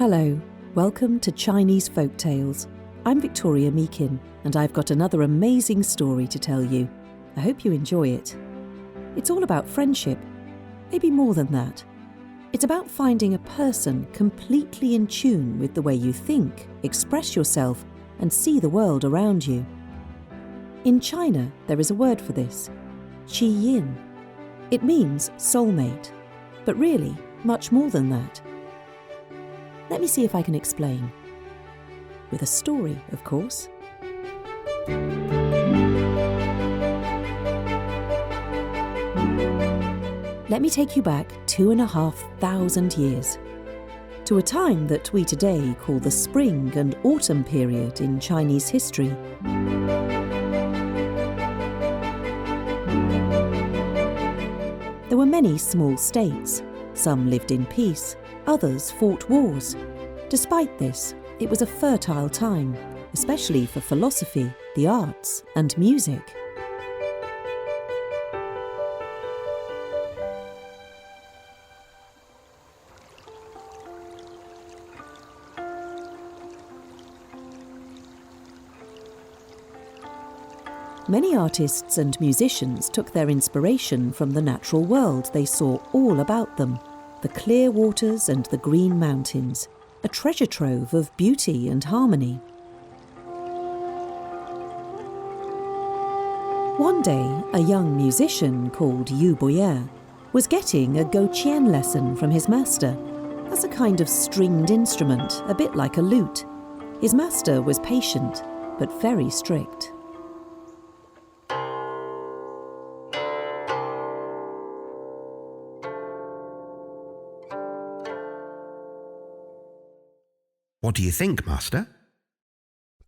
Hello, welcome to Chinese Folk Tales. I'm Victoria Meakin, and I've got another amazing story to tell you. I hope you enjoy it. It's all about friendship, maybe more than that. It's about finding a person completely in tune with the way you think, express yourself, and see the world around you. In China, there is a word for this, qi yin. It means soulmate, but really much more than that. Let me see if I can explain. With a story, of course. Let me take you back 2,500 years, to a time that we today call the spring and autumn period in Chinese history. There were many small states. Some lived in peace, others fought wars. Despite this, it was a fertile time, especially for philosophy, the arts, and music. Many artists and musicians took their inspiration from the natural world they saw all about them, the clear waters and the green mountains, a treasure trove of beauty and harmony. One day, a young musician called Boya was getting a gouqian lesson from his master. That's a kind of stringed instrument, a bit like a lute. His master was patient, but very strict. What do you think, Master?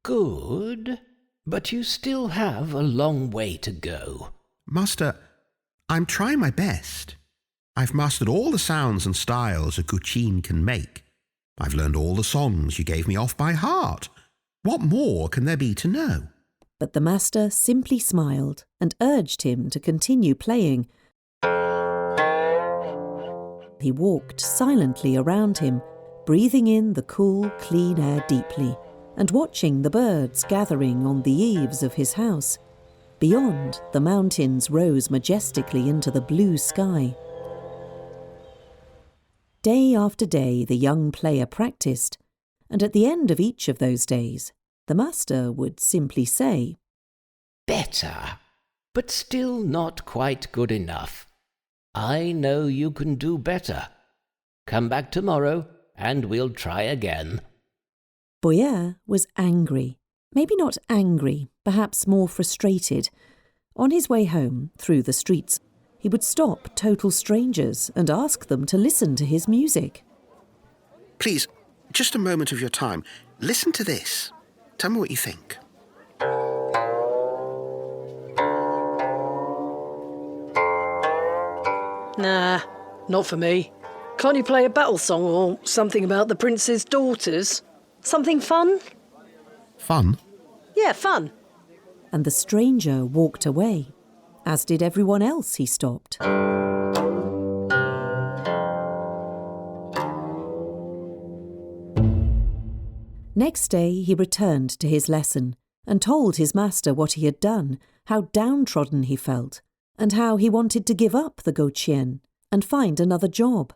Good, but you still have a long way to go. Master, I'm trying my best. I've mastered all the sounds and styles a gouqian can make. I've learned all the songs you gave me off by heart. What more can there be to know? But the master simply smiled and urged him to continue playing. He walked silently around him, breathing in the cool, clean air deeply, and watching the birds gathering on the eaves of his house. Beyond, the mountains rose majestically into the blue sky. Day after day, the young player practiced, and at the end of each of those days, the master would simply say, "Better, but still not quite good enough. I know you can do better. Come back tomorrow, and we'll try again." Boya was angry. Maybe not angry, perhaps more frustrated. On his way home, through the streets, he would stop total strangers and ask them to listen to his music. Please, just a moment of your time. Listen to this. Tell me what you think. Nah, not for me. Can't you play a battle song or something about the prince's daughters? Something fun? Fun? Yeah, fun. And the stranger walked away, as did everyone else he stopped. Next day he returned to his lesson and told his master what he had done, how downtrodden he felt, and how he wanted to give up the gouqian and find another job.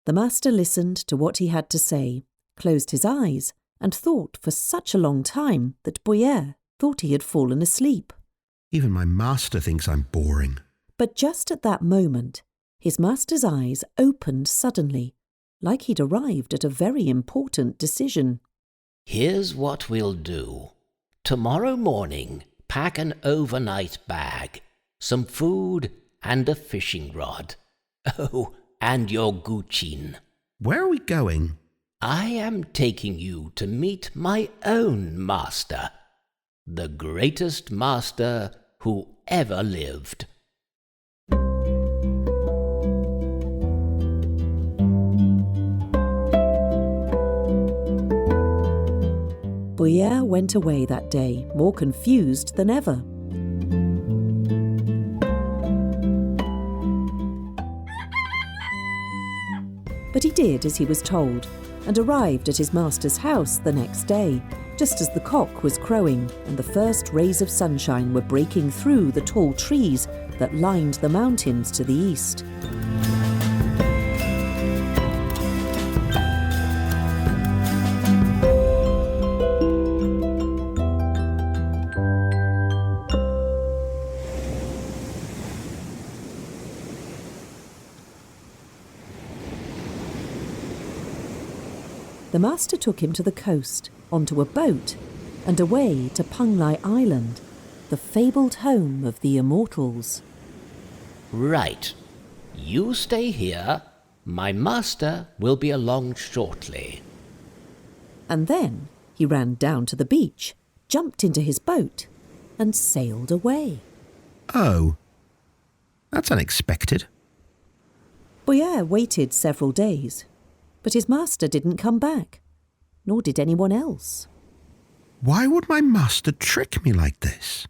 The master listened to what he had to say, closed his eyes, and thought for such a long time that Boya thought he had fallen asleep. Even my master thinks I'm boring. But just at that moment, his master's eyes opened suddenly, like he'd arrived at a very important decision. "Here's what we'll do. Tomorrow morning, pack an overnight bag, some food, and a fishing rod. Oh, and your gouqian. Where are we going? I am taking you to meet my own master, the greatest master who ever lived." Boya went away that day, more confused than ever. But he did as he was told, and arrived at his master's house the next day, just as the cock was crowing and the first rays of sunshine were breaking through the tall trees that lined the mountains to the east. The master took him to the coast, onto a boat, and away to Punglai Island, the fabled home of the immortals. Right. You stay here. My master will be along shortly. And then he ran down to the beach, jumped into his boat, and sailed away. Oh, that's unexpected. Boya waited several days, but his master didn't come back, nor did anyone else. Why would my master trick me like this?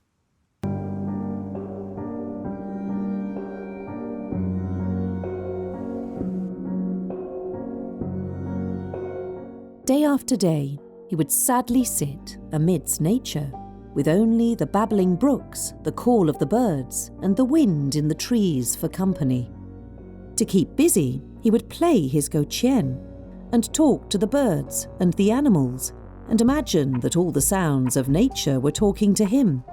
Day after day, he would sadly sit amidst nature, with only the babbling brooks, the call of the birds, and the wind in the trees for company. To keep busy, he would play his goqian and talk to the birds and the animals and imagine that all the sounds of nature were talking to him.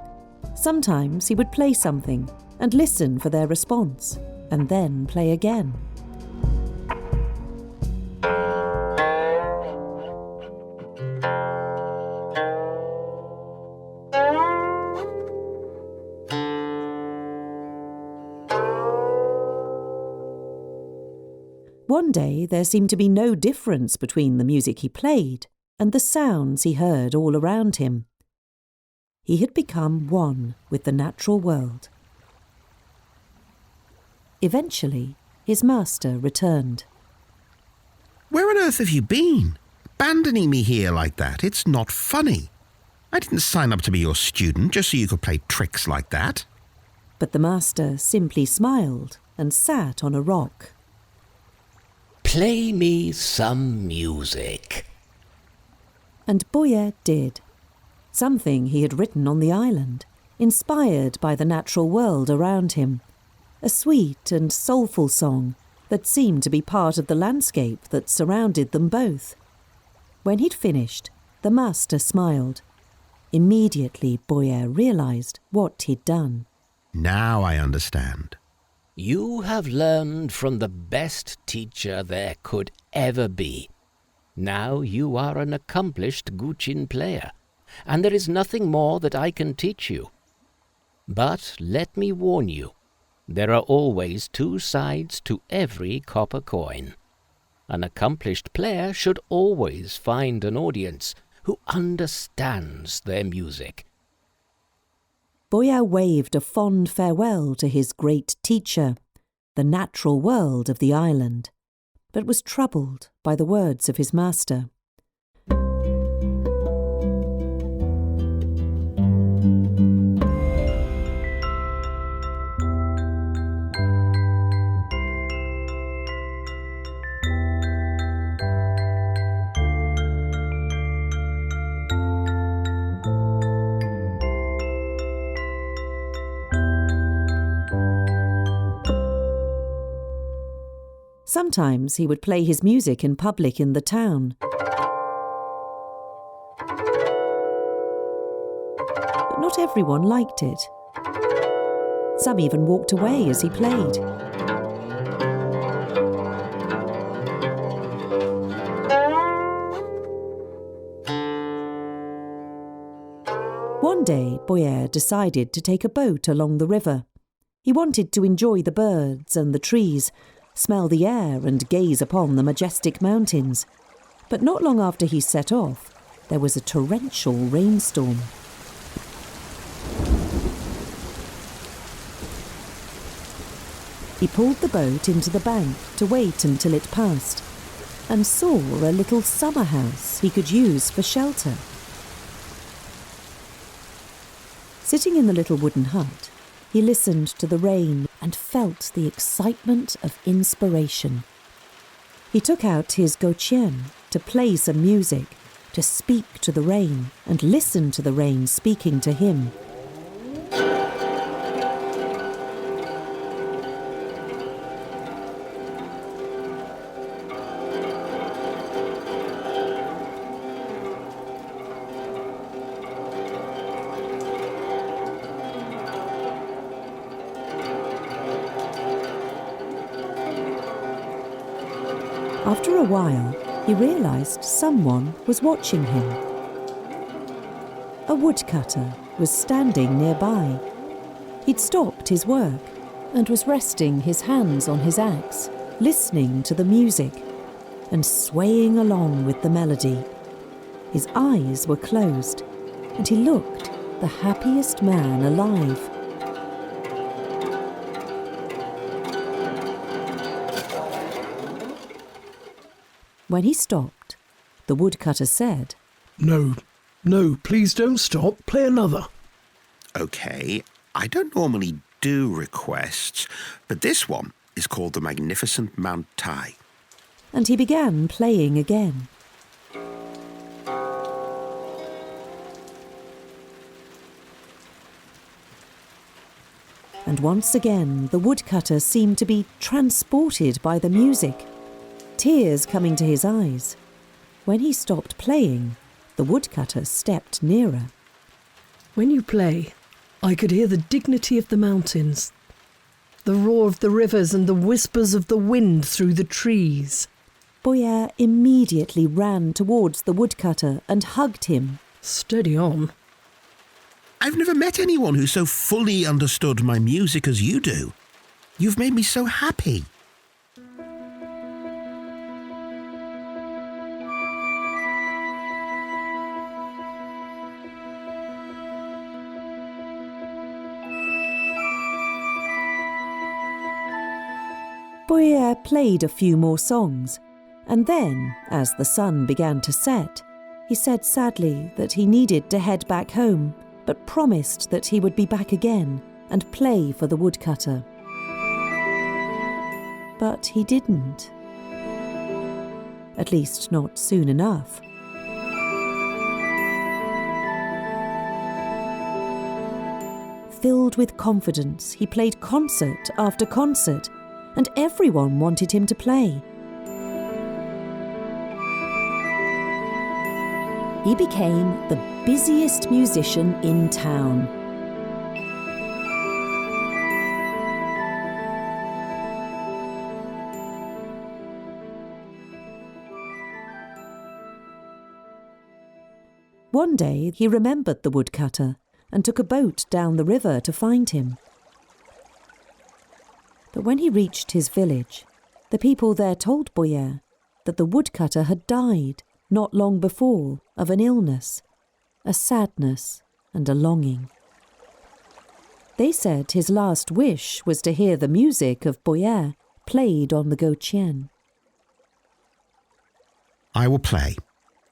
Sometimes he would play something and listen for their response, and then play again. One day there seemed to be no difference between the music he played and the sounds he heard all around him. He had become one with the natural world. Eventually, his master returned. Where on earth have you been? Abandoning me here like that, it's not funny. I didn't sign up to be your student just so you could play tricks like that. But the master simply smiled and sat on a rock. Play me some music. And Boya did. Something he had written on the island, inspired by the natural world around him. A sweet and soulful song that seemed to be part of the landscape that surrounded them both. When he'd finished, the master smiled. Immediately, Boya realized what he'd done. Now I understand. You have learned from the best teacher there could ever be. Now you are an accomplished guqin player, and there is nothing more that I can teach you. But let me warn you, there are always two sides to every copper coin. An accomplished player should always find an audience who understands their music. Boya waved a fond farewell to his great teacher, the natural world of the island, but was troubled by the words of his master. Sometimes he would play his music in public in the town. But not everyone liked it. Some even walked away as he played. One day, Boya decided to take a boat along the river. He wanted to enjoy the birds and the trees, smell the air and gaze upon the majestic mountains. But not long after he set off, there was a torrential rainstorm. He pulled the boat into the bank to wait until it passed, and saw a little summer house he could use for shelter. Sitting in the little wooden hut, he listened to the rain and felt the excitement of inspiration. He took out his goqian to play some music, to speak to the rain and listen to the rain speaking to him. After a while, he realised someone was watching him. A woodcutter was standing nearby. He'd stopped his work and was resting his hands on his axe, listening to the music and swaying along with the melody. His eyes were closed and he looked the happiest man alive. When he stopped, the woodcutter said, No, please don't stop. Play another. OK, I don't normally do requests, but this one is called the Magnificent Mount Tai. And he began playing again. And once again, the woodcutter seemed to be transported by the music, tears coming to his eyes. When he stopped playing, the woodcutter stepped nearer. When you play, I could hear the dignity of the mountains, the roar of the rivers and the whispers of the wind through the trees. Boya immediately ran towards the woodcutter and hugged him. Steady on. I've never met anyone who so fully understood my music as you do. You've made me so happy. Boya played a few more songs, and then, as the sun began to set, he said sadly that he needed to head back home, but promised that he would be back again and play for the woodcutter. But he didn't. At least not soon enough. Filled with confidence, he played concert after concert, and everyone wanted him to play. He became the busiest musician in town. One day he remembered the woodcutter and took a boat down the river to find him. But when he reached his village, the people there told Boya that the woodcutter had died not long before of an illness, a sadness and a longing. They said his last wish was to hear the music of Boya played on the goqian. I will play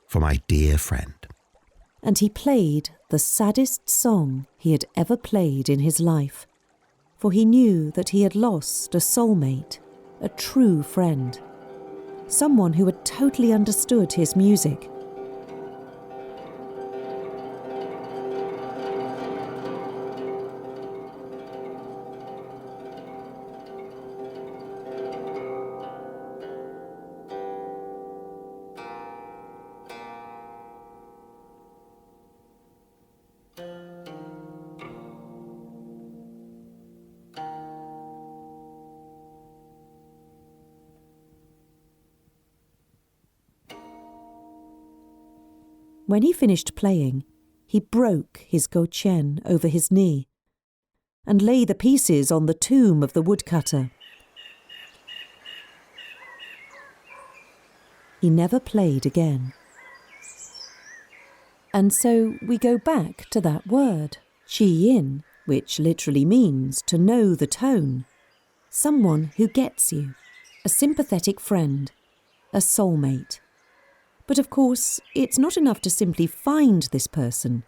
for my dear friend. And he played the saddest song he had ever played in his life, for he knew that he had lost a soulmate, a true friend, someone who had totally understood his music. When he finished playing, he broke his goqian over his knee and lay the pieces on the tomb of the woodcutter. He never played again. And so we go back to that word, yin, which literally means to know the tone. Someone who gets you, a sympathetic friend, a soulmate. But of course, it's not enough to simply find this person.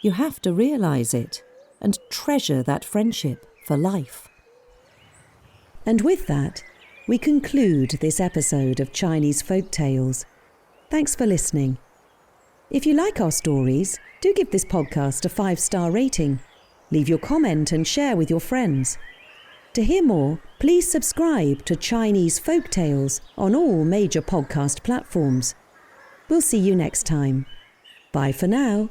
You have to realise it and treasure that friendship for life. And with that, we conclude this episode of Chinese Folk Tales. Thanks for listening. If you like our stories, do give this podcast a 5-star rating. Leave your comment and share with your friends. To hear more, please subscribe to Chinese Folk Tales on all major podcast platforms. We'll see you next time. Bye for now.